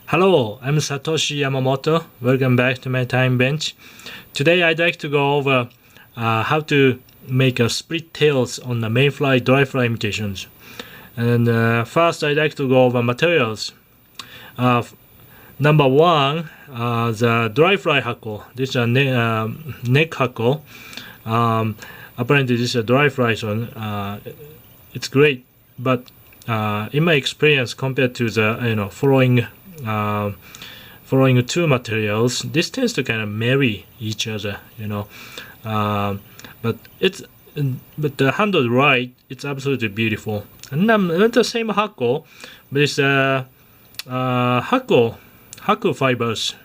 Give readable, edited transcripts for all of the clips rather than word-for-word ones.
Hello, I'm Satoshi Yamamoto. Welcome back to my time bench. Today I'd like to go over how to make a split tails on the mayfly dry fly imitations. And first I'd like to go over materials. Number one, the dry fly hackle. This is a neck hackle. Apparently this is a dry fly, so it's great. But in my experience, compared to the following two materials, this tends to kind of marry each other, but the handled right, it's absolutely beautiful. And not the same hackle, but it's hackle fibers,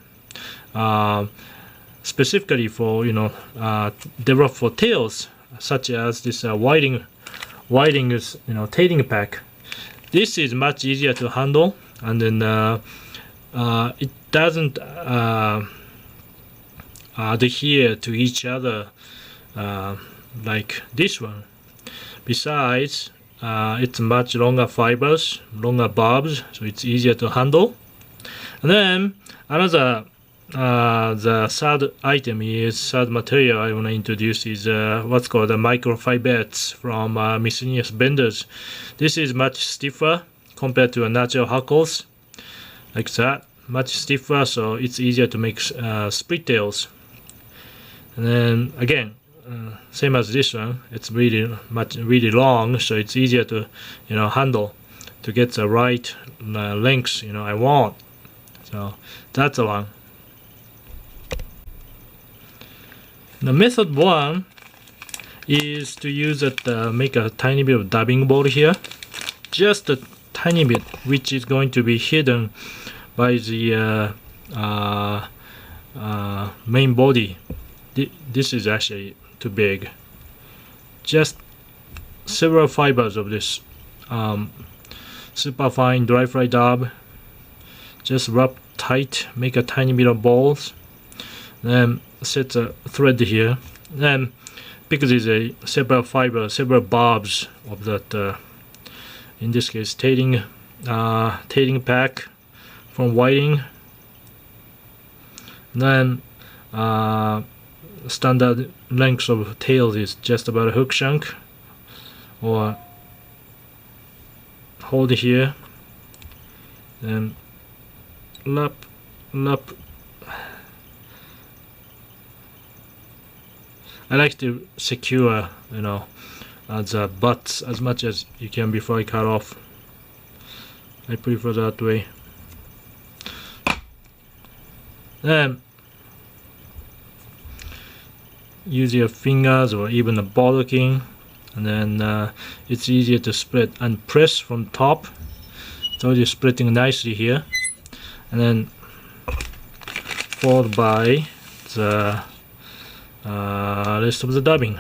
specifically for developed for tails, such as this whiting is tailing pack. This is much easier to handle, and then it doesn't adhere to each other like this one. Besides, it's much longer fibers, longer barbs, so it's easier to handle. And then another, the third material I want to introduce is what's called the microfibers from miscellaneous benders. This is much stiffer compared to a natural hackles, like that, much stiffer, so it's easier to make split tails. And then again, same as this one, it's really long, so it's easier to handle to get the right lengths I want. So that's the one. The method one is to use it, make a tiny bit of dabbing ball here, just a tiny bit, which is going to be hidden by the main body. This is actually too big. Just several fibers of this super fine dry fly dab. Just wrap tight, make a tiny bit of balls, then set a thread here. Then because it's a several fiber, several barbs of that, in this case tailing pack from whiting. Then standard length of tails is just about a hook shank, or hold here, then lap. I like to secure the butts as much as you can before I cut off. I prefer that way. Then use your fingers or even a bottlecking, and then it's easier to split and press from top, so you're splitting nicely here, and then followed by the rest of the dabbing.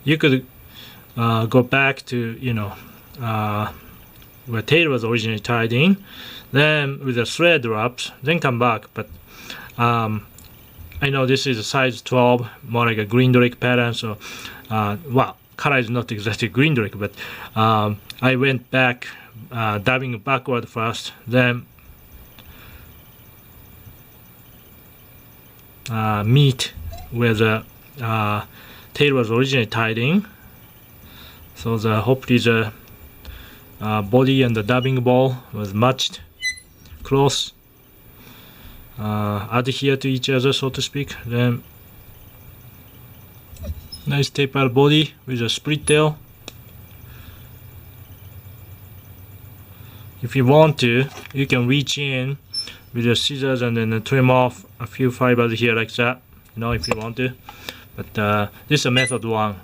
You could go back to where tail was originally tied in, then with the thread wraps, then come back. But I know this is a size 12, more like a green drake pattern, so well, color is not exactly green drake, but I went back, dabbing backward first, then meet where the tail was originally tied in, so hopefully the body and the dabbing ball was matched close, adhere to each other, so to speak. Then nice tapered body with a split tail. If you want to, you can reach in with your scissors and then trim off a few fibers here like that, if you want to. But this is method one.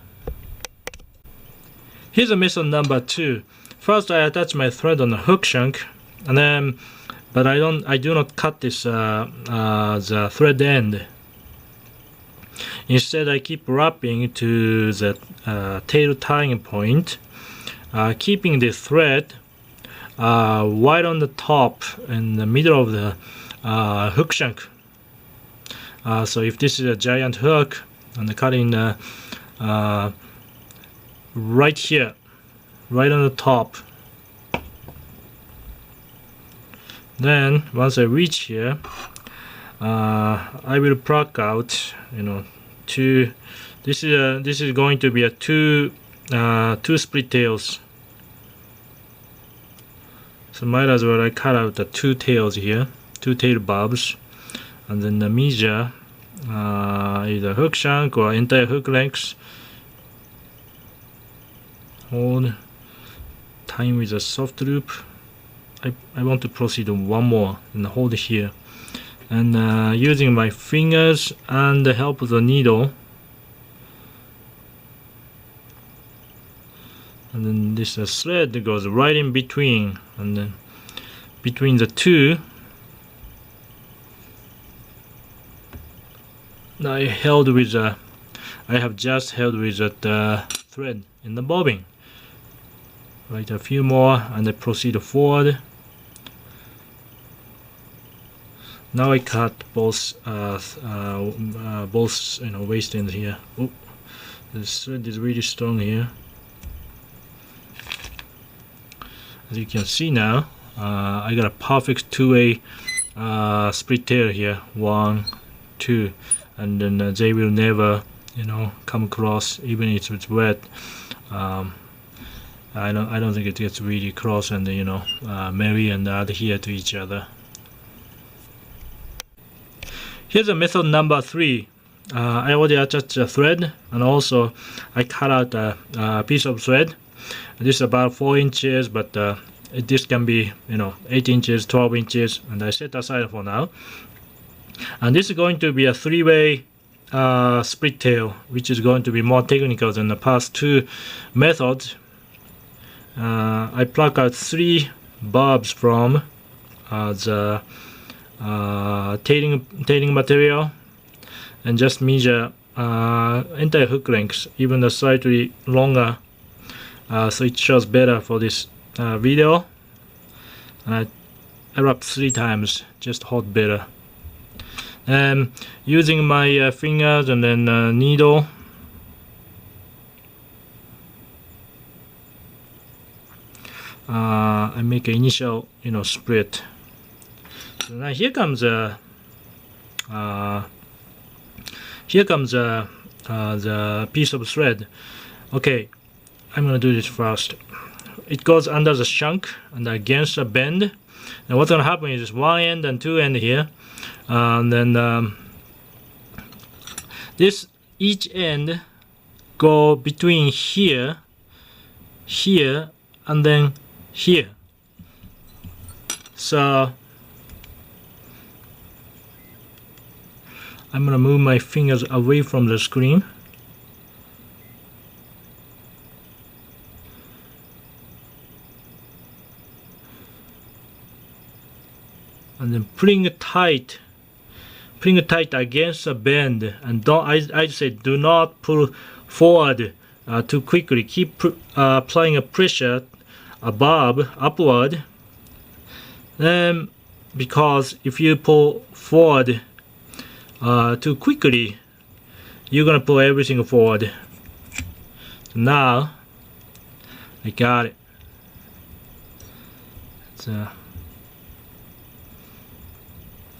Here's a method number two. First, I attach my thread on the hook shank, and then, but I do not cut this the thread end. Instead, I keep wrapping to the tail tying point, keeping the thread right on the top in the middle of the hook shank So if this is a giant hook, and cutting right here, right on the top. Then once I reach here, I will pluck out, two. This is going to be a two split tails. So might as well I cut out the two tails here, two tail bobs, and then the measure either hook shank or entire hook length. Hold, time with a soft loop. I want to proceed one more and hold here, and using my fingers and the help of the needle, and then this thread goes right in between, and then between the two I have just held with that thread in the bobbin. Right, a few more, and I proceed forward. Now I cut both waist ends here. Oh, this thread is really strong here. As you can see now, I got a perfect two-way split tail here. 1, 2, and then they will never, come across, even if it's wet. I don't think it gets really cross and marry and adhere to each other. Here's a method number 3. I already attached a thread, and also I cut out a piece of thread. This is about 4 inches, but this can be 8 inches, 12 inches, and I set aside for now. And this is going to be a 3-way split tail, which is going to be more technical than the past 2 methods. I pluck out 3 bobs from the tailing material, and just measure entire hook length, even the slightly longer, so it shows better for this video. And I wrap 3 times, just hold better. And using my fingers and then needle, I make an initial split. So now here comes the piece of thread. Okay, I'm gonna do this first. It goes under the shank and against the bend. And what's gonna happen is one end and 2 end here, and then this each end go between here, and then here. So I'm gonna move my fingers away from the screen. And then putting it tight against the bend, and don't, I say do not pull forward too quickly. Keep applying a pressure above, upward. Because if you pull forward too quickly, you're gonna pull everything forward. So now I got it. So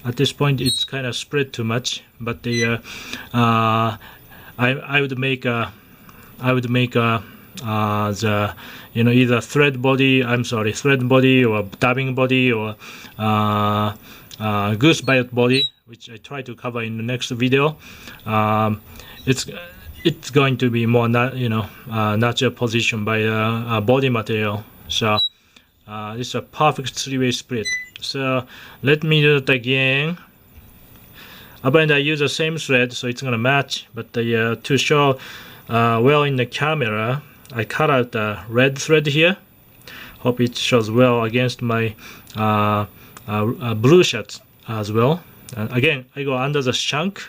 at this point it's kind of spread too much, but the I would make the either thread body or dabbing body or goose bite body, which I try to cover in the next video. It's going to be more natural position by body material. So this is a perfect 3-way split. So let me do it again. Apparently I use the same thread, so it's gonna match, but to show well in the camera, I cut out the red thread here. Hope it shows well against my blue shirt as well. And again, I go under the shank,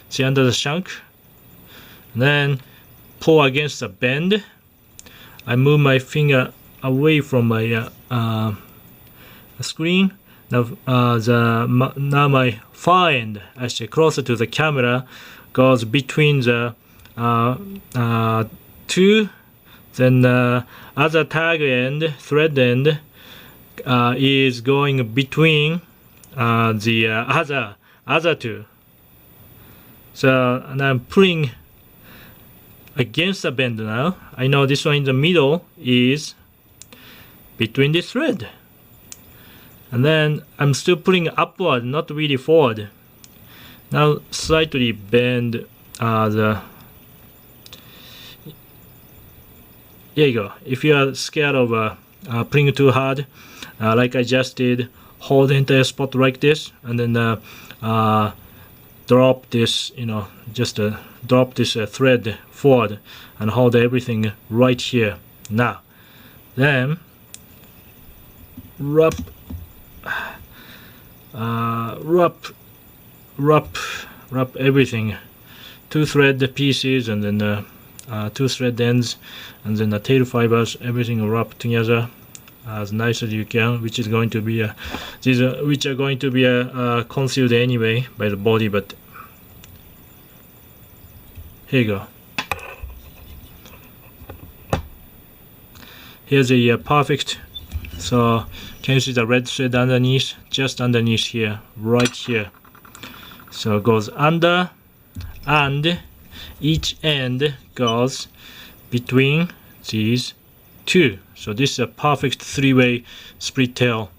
see under the shank, and then pull against the bend. I move my finger away from my screen, Now my far end, actually closer to the camera, goes between the two. Then other tag end, thread end, is going between the other two. So and I'm pulling against the bend now. I know this one in the middle is between this thread. And then I'm still pulling upward, not really forward. Now slightly bend the... There you go. If you are scared of pulling too hard, like I just did, hold the entire spot like this, and then drop this, just drop this thread forward and hold everything right here. Now, then wrap everything, two thread pieces, and then two thread ends, and then the tail fibers, everything wrapped together as nice as you can, which is going to be which are going to be concealed anyway by the body, but here you go. Here's a perfect. So can you see the red thread underneath? Just underneath here, right here. So it goes under, and each end goes between these two. So this is a perfect three-way split tail